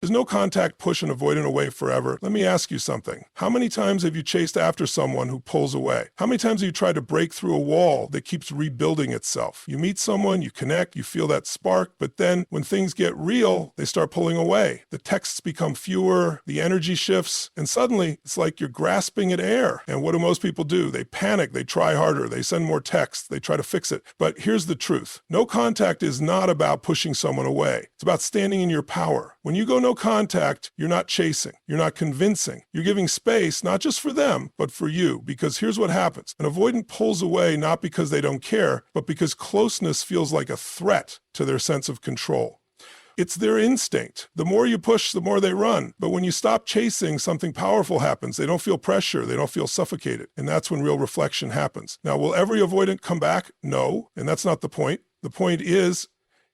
Does no contact push an avoidant away forever? Let me ask you something. How many times have you chased after someone who pulls away? How many times have you tried to break through a wall that keeps rebuilding itself? You meet someone, you connect, you feel that spark, but then when things get real, they start pulling away. The texts become fewer, the energy shifts, and suddenly it's like you're grasping at air. And what do most people do? They panic, they try harder, they send more texts, they try to fix it. But here's the truth. No contact is not about pushing someone away. It's about standing in your power. When you go no contact, you're not chasing, you're not convincing. You're giving space, not just for them, but for you. Because here's what happens. An avoidant pulls away not because they don't care, but because closeness feels like a threat to their sense of control. It's their instinct. The more you push, the more they run. But when you stop chasing, something powerful happens. They don't feel pressure. They don't feel suffocated. And that's when real reflection happens. Now, will every avoidant come back? No. And that's not the point. The point is,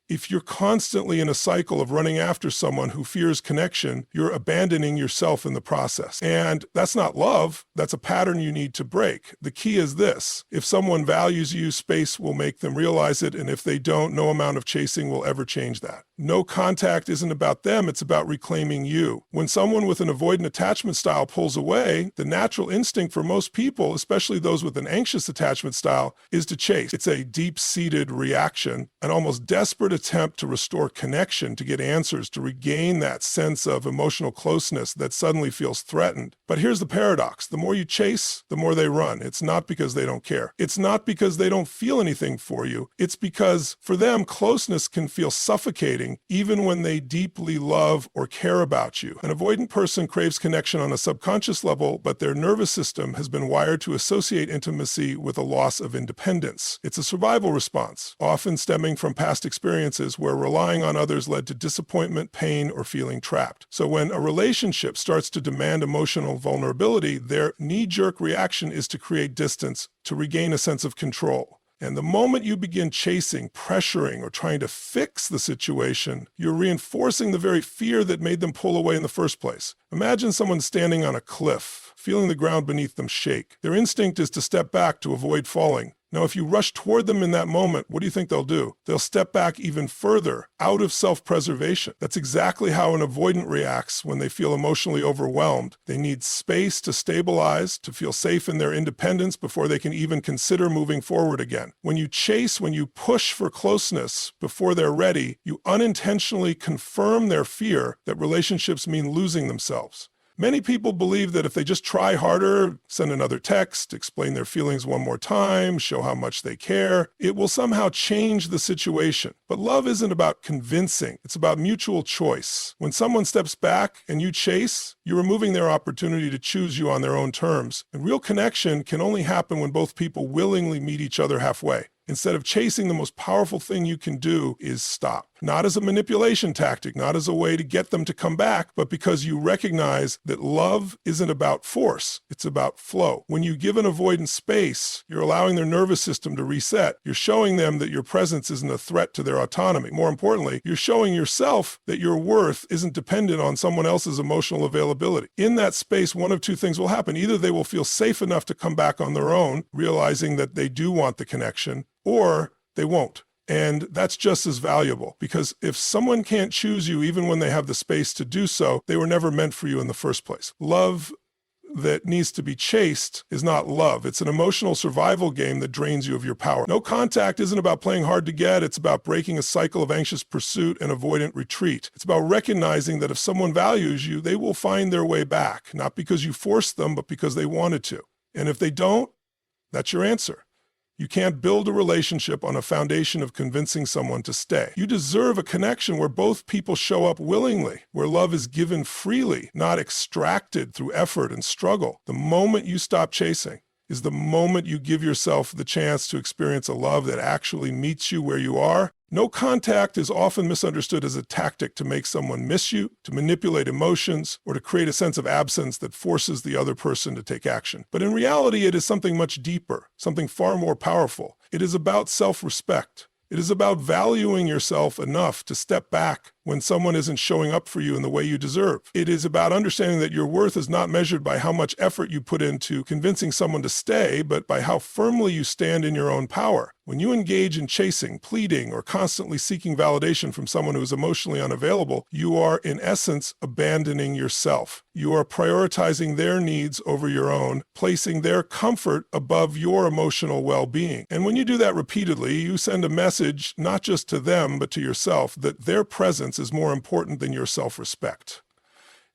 if you're constantly in a cycle of running after someone who fears connection, you're abandoning yourself in the process. And that's not love. That's a pattern you need to break. The key is this. If someone values you, space will make them realize it. And if they don't, no amount of chasing will ever change that. No contact isn't about them. It's about reclaiming you. When someone with an avoidant attachment style pulls away, the natural instinct for most people, especially those with an anxious attachment style, is to chase. It's a deep-seated reaction, an almost desperate attempt to restore connection, to get answers, to regain that sense of emotional closeness that suddenly feels threatened. But here's the paradox. The more you chase, the more they run. It's not because they don't care. It's not because they don't feel anything for you. It's because for them, closeness can feel suffocating even when they deeply love or care about you. An avoidant person craves connection on a subconscious level, but their nervous system has been wired to associate intimacy with a loss of independence. It's a survival response, often stemming from past experiences where relying on others led to disappointment, pain, or feeling trapped. So when a relationship starts to demand emotional vulnerability, their knee-jerk reaction is to create distance, to regain a sense of control. And the moment you begin chasing, pressuring, or trying to fix the situation, you're reinforcing the very fear that made them pull away in the first place. Imagine someone standing on a cliff, feeling the ground beneath them shake. Their instinct is to step back to avoid falling. Now, if you rush toward them in that moment, what do you think they'll do? They'll step back even further, out of self-preservation. That's exactly how an avoidant reacts when they feel emotionally overwhelmed. They need space to stabilize, to feel safe in their independence before they can even consider moving forward again. When you chase, when you push for closeness before they're ready, you unintentionally confirm their fear that relationships mean losing themselves. Many people believe that if they just try harder, send another text, explain their feelings one more time, show how much they care, it will somehow change the situation. But love isn't about convincing. It's about mutual choice. When someone steps back and you chase, you're removing their opportunity to choose you on their own terms. And real connection can only happen when both people willingly meet each other halfway. Instead of chasing, the most powerful thing you can do is stop. Not as a manipulation tactic, not as a way to get them to come back, but because you recognize that love isn't about force, it's about flow. When you give an avoidant space, you're allowing their nervous system to reset. You're showing them that your presence isn't a threat to their autonomy. More importantly, you're showing yourself that your worth isn't dependent on someone else's emotional availability. In that space, one of two things will happen. Either they will feel safe enough to come back on their own, realizing that they do want the connection, or they won't. And that's just as valuable, because if someone can't choose you even when they have the space to do so, they were never meant for you in the first place. Love that needs to be chased is not love. It's an emotional survival game that drains you of your power. No contact isn't about playing hard to get. It's about breaking a cycle of anxious pursuit and avoidant retreat. It's about recognizing that if someone values you, they will find their way back, not because you forced them, but because they wanted to. And if they don't, that's your answer. You can't build a relationship on a foundation of convincing someone to stay. You deserve a connection where both people show up willingly, where love is given freely, not extracted through effort and struggle. The moment you stop chasing is the moment you give yourself the chance to experience a love that actually meets you where you are. No contact is often misunderstood as a tactic to make someone miss you, to manipulate emotions, or to create a sense of absence that forces the other person to take action. But in reality, it is something much deeper, something far more powerful. It is about self-respect. It is about valuing yourself enough to step back when someone isn't showing up for you in the way you deserve. It is about understanding that your worth is not measured by how much effort you put into convincing someone to stay, but by how firmly you stand in your own power. When you engage in chasing, pleading, or constantly seeking validation from someone who is emotionally unavailable, you are, in essence, abandoning yourself. You are prioritizing their needs over your own, placing their comfort above your emotional well-being. And when you do that repeatedly, you send a message not just to them, but to yourself, that their presence is more important than your self-respect.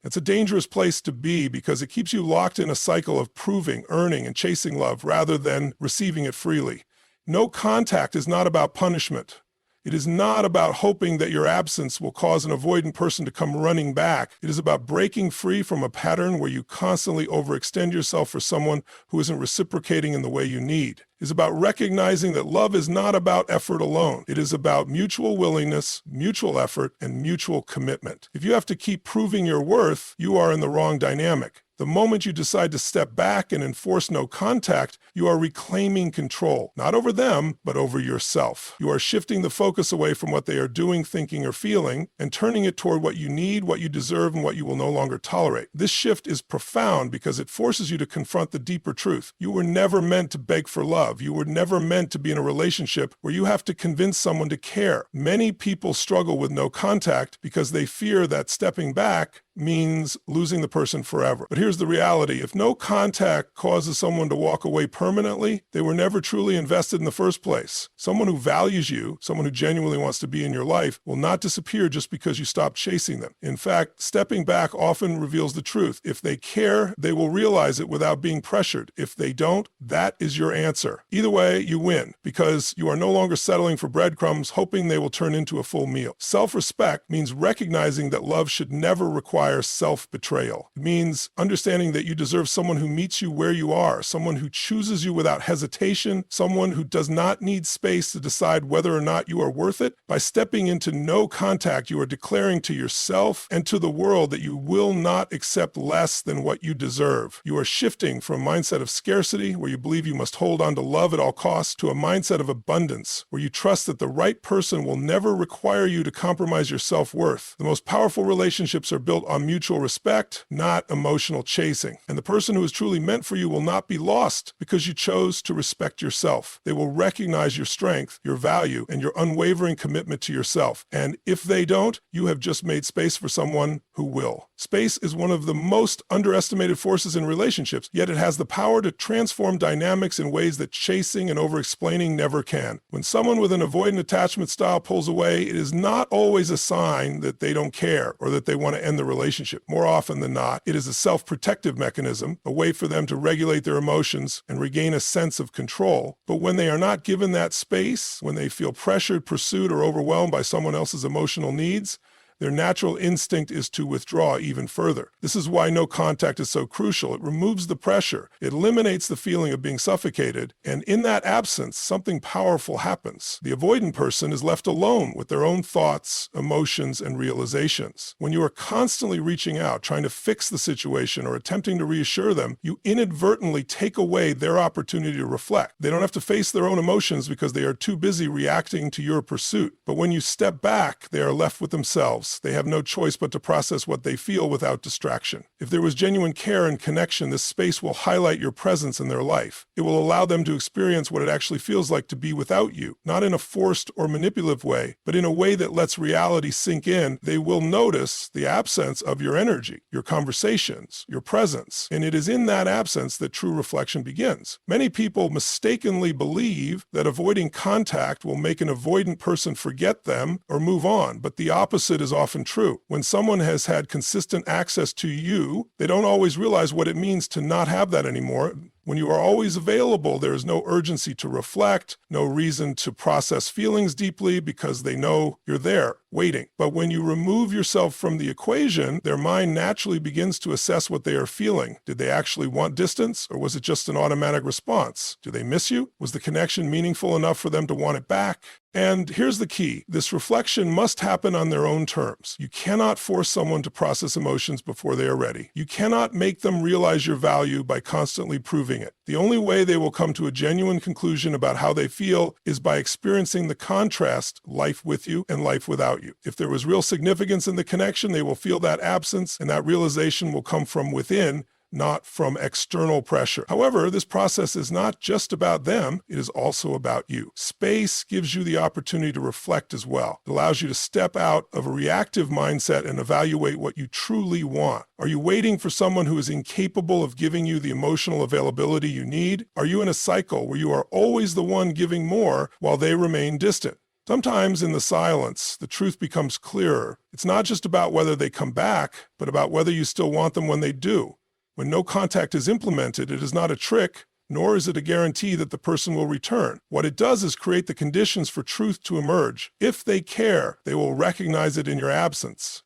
It's a dangerous place to be because it keeps you locked in a cycle of proving, earning, and chasing love rather than receiving it freely. No contact is not about punishment. It is not about hoping that your absence will cause an avoidant person to come running back. It is about breaking free from a pattern where you constantly overextend yourself for someone who isn't reciprocating in the way you need. It is about recognizing that love is not about effort alone. It is about mutual willingness, mutual effort, and mutual commitment. If you have to keep proving your worth, you are in the wrong dynamic. The moment you decide to step back and enforce no contact, you are reclaiming control, not over them, but over yourself. You are shifting the focus away from what they are doing, thinking, or feeling, and turning it toward what you need, what you deserve, and what you will no longer tolerate. This shift is profound because it forces you to confront the deeper truth. You were never meant to beg for love. You were never meant to be in a relationship where you have to convince someone to care. Many people struggle with no contact because they fear that stepping back means losing the person forever. But here's the reality. If no contact causes someone to walk away permanently, they were never truly invested in the first place. Someone who values you, someone who genuinely wants to be in your life, will not disappear just because you stop chasing them. In fact, stepping back often reveals the truth. If they care, they will realize it without being pressured. If they don't, that is your answer. Either way, you win because you are no longer settling for breadcrumbs, hoping they will turn into a full meal. Self-respect means recognizing that love should never require self-betrayal. It means understanding that you deserve someone who meets you where you are, someone who chooses you without hesitation, someone who does not need space to decide whether or not you are worth it. By stepping into no contact, you are declaring to yourself and to the world that you will not accept less than what you deserve. You are shifting from a mindset of scarcity, where you believe you must hold on to love at all costs, to a mindset of abundance, where you trust that the right person will never require you to compromise your self-worth. The most powerful relationships are built on mutual respect, not emotional chasing. And the person who is truly meant for you will not be lost because you chose to respect yourself. They will recognize your strength, your value, and your unwavering commitment to yourself. And if they don't, you have just made space for someone who will. Space is one of the most underestimated forces in relationships, yet it has the power to transform dynamics in ways that chasing and over-explaining never can. When someone with an avoidant attachment style pulls away, it is not always a sign that they don't care or that they want to end the relationship. More often than not, it is a self-protective mechanism, a way for them to regulate their emotions and regain a sense of control. But when they are not given that space, when they feel pressured, pursued, or overwhelmed by someone else's emotional needs, their natural instinct is to withdraw even further. This is why no contact is so crucial. It removes the pressure. It eliminates the feeling of being suffocated. And in that absence, something powerful happens. The avoidant person is left alone with their own thoughts, emotions, and realizations. When you are constantly reaching out, trying to fix the situation or attempting to reassure them, you inadvertently take away their opportunity to reflect. They don't have to face their own emotions because they are too busy reacting to your pursuit. But when you step back, they are left with themselves. They have no choice but to process what they feel without distraction. If there was genuine care and connection, this space will highlight your presence in their life. It will allow them to experience what it actually feels like to be without you, not in a forced or manipulative way, but in a way that lets reality sink in. They will notice the absence of your energy, your conversations, your presence, and it is in that absence that true reflection begins. Many people mistakenly believe that avoiding contact will make an avoidant person forget them or move on, but the opposite is often true. When someone has had consistent access to you, they don't always realize what it means to not have that anymore. When you are always available, there is no urgency to reflect, no reason to process feelings deeply because they know you're there, waiting. But when you remove yourself from the equation, their mind naturally begins to assess what they are feeling. Did they actually want distance, or was it just an automatic response? Do they miss you? Was the connection meaningful enough for them to want it back? And here's the key. This reflection must happen on their own terms. You cannot force someone to process emotions before they are ready. You cannot make them realize your value by constantly proving it. The The only way they will come to a genuine conclusion about how they feel is by experiencing the contrast, life with you and life without you. If there was real significance in the connection, they will feel that absence, and that realization will come from within, not from external pressure. However, this process is not just about them, it is also about you. Space gives you the opportunity to reflect as well. It allows you to step out of a reactive mindset and evaluate what you truly want. Are you waiting for someone who is incapable of giving you the emotional availability you need? Are you in a cycle where you are always the one giving more while they remain distant? Sometimes in the silence, the truth becomes clearer. It's not just about whether they come back, but about whether you still want them when they do. When no contact is implemented, it is not a trick, nor is it a guarantee that the person will return. What it does is create the conditions for truth to emerge. If they care, they will recognize it in your absence.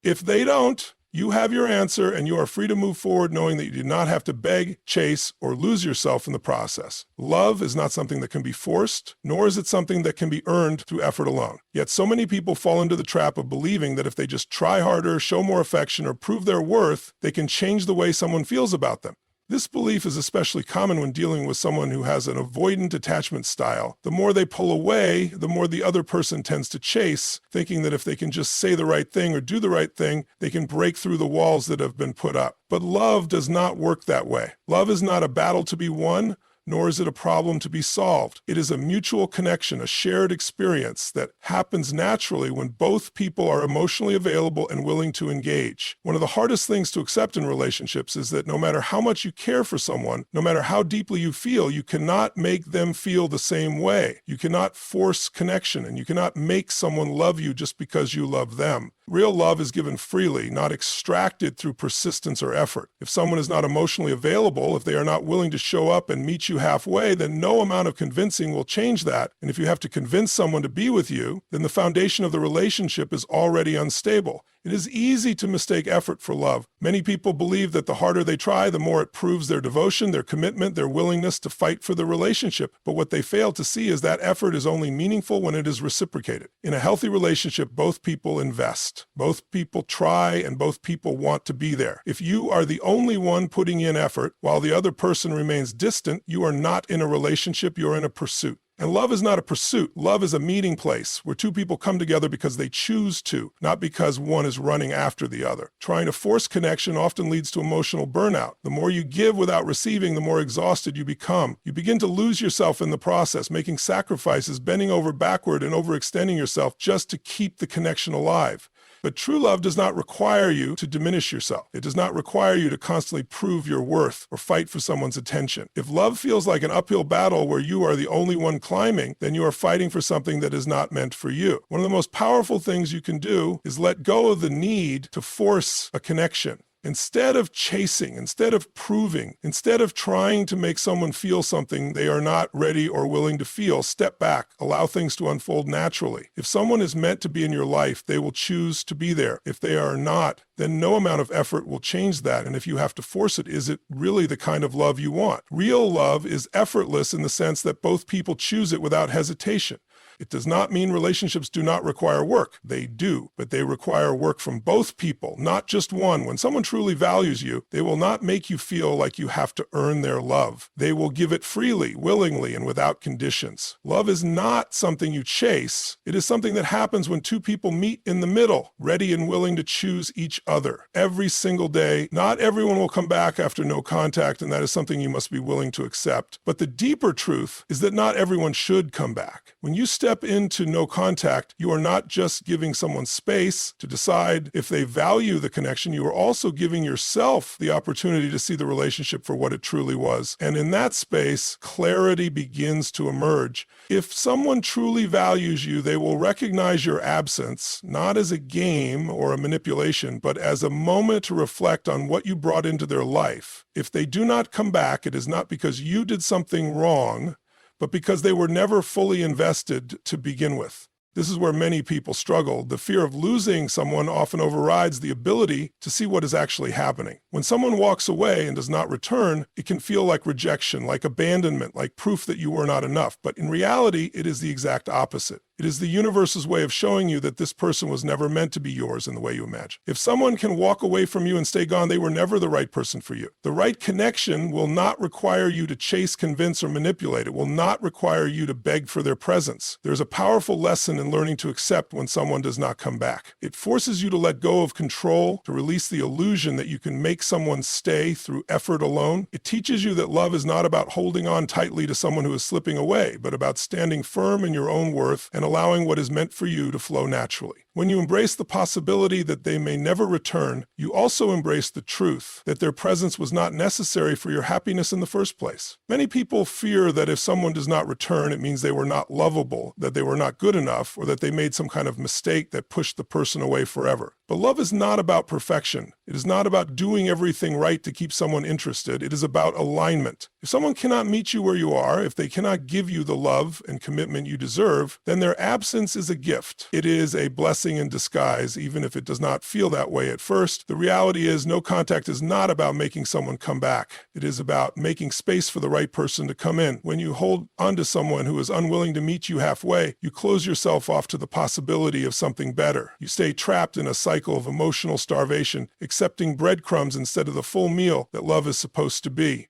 If they don't, you have your answer, and you are free to move forward knowing that you do not have to beg, chase, or lose yourself in the process. Love is not something that can be forced, nor is it something that can be earned through effort alone. Yet so many people fall into the trap of believing that if they just try harder, show more affection, or prove their worth, they can change the way someone feels about them. This belief is especially common when dealing with someone who has an avoidant attachment style. The more they pull away, the more the other person tends to chase, thinking that if they can just say the right thing or do the right thing, they can break through the walls that have been put up. But love does not work that way. Love is not a battle to be won, nor is it a problem to be solved. It is a mutual connection, a shared experience that happens naturally when both people are emotionally available and willing to engage. One of the hardest things to accept in relationships is that no matter how much you care for someone, no matter how deeply you feel, you cannot make them feel the same way. You cannot force connection, and you cannot make someone love you just because you love them. Real love is given freely, not extracted through persistence or effort. If someone is not emotionally available, if they are not willing to show up and meet you halfway, then no amount of convincing will change that. And if you have to convince someone to be with you, then the foundation of the relationship is already unstable. It is easy to mistake effort for love. Many people believe that the harder they try, the more it proves their devotion, their commitment, their willingness to fight for the relationship. But what they fail to see is that effort is only meaningful when it is reciprocated. In a healthy relationship, both people invest. Both people try, and both people want to be there. If you are the only one putting in effort while the other person remains distant, you are not in a relationship, you're in a pursuit. And love is not a pursuit. Love is a meeting place where two people come together because they choose to, not because one is running after the other. Trying to force connection often leads to emotional burnout. The more you give without receiving, the more exhausted you become. You begin to lose yourself in the process, making sacrifices, bending over backward, and overextending yourself just to keep the connection alive. But true love does not require you to diminish yourself. It does not require you to constantly prove your worth or fight for someone's attention. If love feels like an uphill battle where you are the only one climbing, then you are fighting for something that is not meant for you. One of the most powerful things you can do is let go of the need to force a connection. Instead of chasing, instead of proving, instead of trying to make someone feel something they are not ready or willing to feel, step back, allow things to unfold naturally. If someone is meant to be in your life, they will choose to be there. If they are not, then no amount of effort will change that. And if you have to force it, is it really the kind of love you want? Real love is effortless in the sense that both people choose it without hesitation. It does not mean relationships do not require work. They do, but they require work from both people, not just one. When someone truly values you, they will not make you feel like you have to earn their love. They will give it freely, willingly, and without conditions. Love is not something you chase. It is something that happens when two people meet in the middle, ready and willing to choose each other. Every single day, not everyone will come back after no contact, and that is something you must be willing to accept. But the deeper truth is that not everyone should come back. When you step into no contact, you are not just giving someone space to decide if they value the connection, you are also giving yourself the opportunity to see the relationship for what it truly was. And in that space, clarity begins to emerge. If someone truly values you, they will recognize your absence, not as a game or a manipulation, but as a moment to reflect on what you brought into their life. If they do not come back, it is not because you did something wrong, but because they were never fully invested to begin with. This is where many people struggle. The fear of losing someone often overrides the ability to see what is actually happening. When someone walks away and does not return, it can feel like rejection, like abandonment, like proof that you were not enough. But in reality, it is the exact opposite. It is the universe's way of showing you that this person was never meant to be yours in the way you imagine. If someone can walk away from you and stay gone, they were never the right person for you. The right connection will not require you to chase, convince, or manipulate. It will not require you to beg for their presence. There's a powerful lesson in learning to accept when someone does not come back. It forces you to let go of control, to release the illusion that you can make someone stay through effort alone. It teaches you that love is not about holding on tightly to someone who is slipping away, but about standing firm in your own worth and allowing what is meant for you to flow naturally. When you embrace the possibility that they may never return, you also embrace the truth that their presence was not necessary for your happiness in the first place. Many people fear that if someone does not return, it means they were not lovable, that they were not good enough, or that they made some kind of mistake that pushed the person away forever. But love is not about perfection. It is not about doing everything right to keep someone interested. It is about alignment. If someone cannot meet you where you are, if they cannot give you the love and commitment you deserve, then their absence is a gift. It is a blessing in disguise, even if it does not feel that way at first. The reality is no contact is not about making someone come back. It is about making space for the right person to come in. When you hold onto someone who is unwilling to meet you halfway, you close yourself off to the possibility of something better. You stay trapped in a cycle of emotional starvation, accepting breadcrumbs instead of the full meal that love is supposed to be.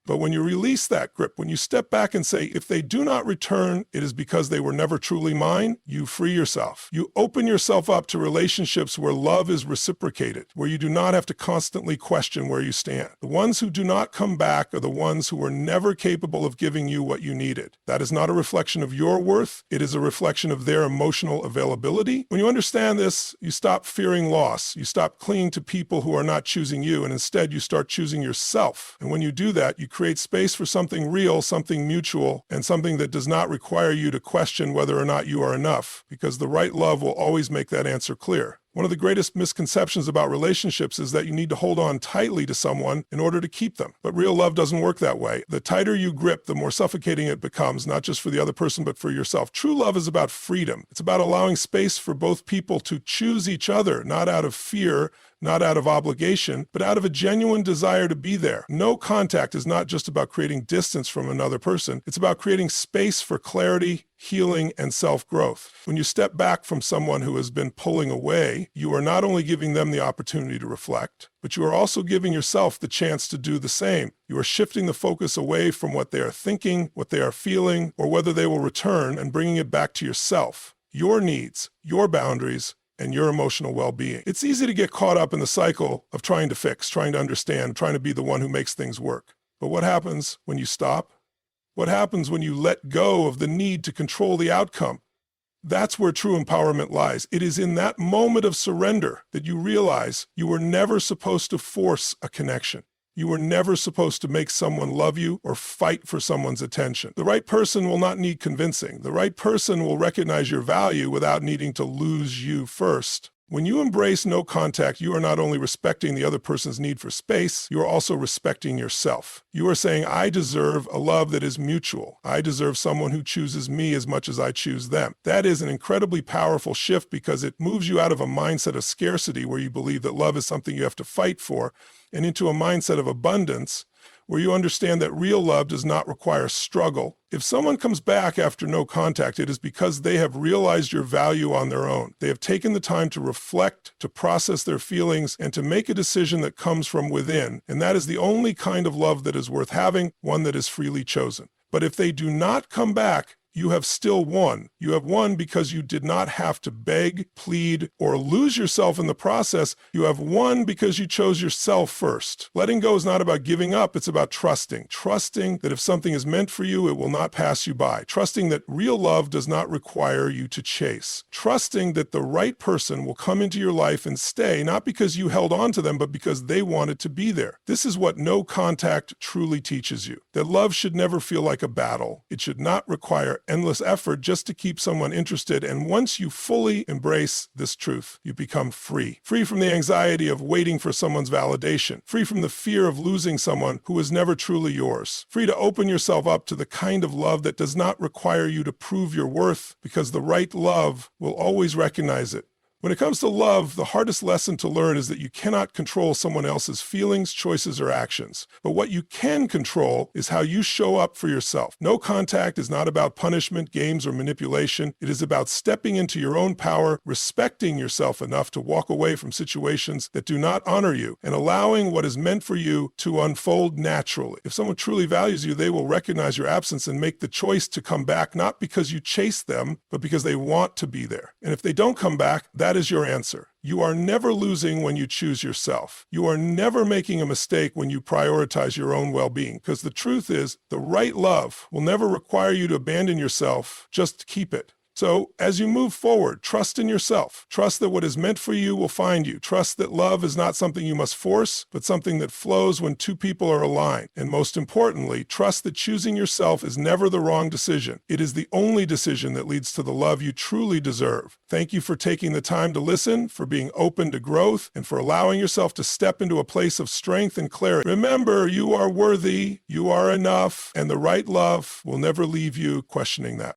But when you release that grip, when you step back and say, if they do not return, it is because they were never truly mine, you free yourself. You open yourself up to relationships where love is reciprocated, where you do not have to constantly question where you stand. The ones who do not come back are the ones who were never capable of giving you what you needed. That is not a reflection of your worth. It is a reflection of their emotional availability. When you understand this, you stop fearing loss. You stop clinging to people who are not choosing you, and instead you start choosing yourself. And when you do that, you create space for something real, something mutual, and something that does not require you to question whether or not you are enough, because the right love will always make that answer clear. One of the greatest misconceptions about relationships is that you need to hold on tightly to someone in order to keep them. But real love doesn't work that way. The tighter you grip, the more suffocating it becomes, not just for the other person, but for yourself. True love is about freedom. It's about allowing space for both people to choose each other, not out of fear, not out of obligation, but out of a genuine desire to be there. No contact is not just about creating distance from another person. It's about creating space for clarity, healing, and self-growth. When you step back from someone who has been pulling away, you are not only giving them the opportunity to reflect, but you are also giving yourself the chance to do the same. You are shifting the focus away from what they are thinking, what they are feeling, or whether they will return, and bringing it back to yourself, your needs, your boundaries, and your emotional well-being. It's easy to get caught up in the cycle of trying to fix, trying to understand, trying to be the one who makes things work. But what happens when you stop? What happens when you let go of the need to control the outcome? That's where true empowerment lies. It is in that moment of surrender that you realize you were never supposed to force a connection. You were never supposed to make someone love you or fight for someone's attention. The right person will not need convincing. The right person will recognize your value without needing to lose you first. When you embrace no contact, you are not only respecting the other person's need for space, you are also respecting yourself. You are saying, I deserve a love that is mutual. I deserve someone who chooses me as much as I choose them. That is an incredibly powerful shift because it moves you out of a mindset of scarcity where you believe that love is something you have to fight for, and into a mindset of abundance where you understand that real love does not require struggle. If someone comes back after no contact, it is because they have realized your value on their own. They have taken the time to reflect, to process their feelings, and to make a decision that comes from within. And that is the only kind of love that is worth having, one that is freely chosen. But if they do not come back, you have still won. You have won because you did not have to beg, plead, or lose yourself in the process. You have won because you chose yourself first. Letting go is not about giving up. It's about trusting. Trusting that if something is meant for you, it will not pass you by. Trusting that real love does not require you to chase. Trusting that the right person will come into your life and stay, not because you held on to them, but because they wanted to be there. This is what no contact truly teaches you. That love should never feel like a battle. It should not require endless effort just to keep someone interested, and once you fully embrace this truth, you become free. Free from the anxiety of waiting for someone's validation. Free from the fear of losing someone who was never truly yours. Free to open yourself up to the kind of love that does not require you to prove your worth, because the right love will always recognize it. When it comes to love, the hardest lesson to learn is that you cannot control someone else's feelings, choices, or actions. But what you can control is how you show up for yourself. No contact is not about punishment, games, or manipulation. It is about stepping into your own power, respecting yourself enough to walk away from situations that do not honor you, and allowing what is meant for you to unfold naturally. If someone truly values you, they will recognize your absence and make the choice to come back, not because you chase them, but because they want to be there. And if they don't come back, that is your answer. You are never losing when you choose yourself. You are never making a mistake when you prioritize your own well-being, because the truth is, the right love will never require you to abandon yourself, just keep it. So, as you move forward, trust in yourself. Trust that what is meant for you will find you. Trust that love is not something you must force, but something that flows when two people are aligned. And most importantly, trust that choosing yourself is never the wrong decision. It is the only decision that leads to the love you truly deserve. Thank you for taking the time to listen, for being open to growth, and for allowing yourself to step into a place of strength and clarity. Remember, you are worthy, you are enough, and the right love will never leave you questioning that.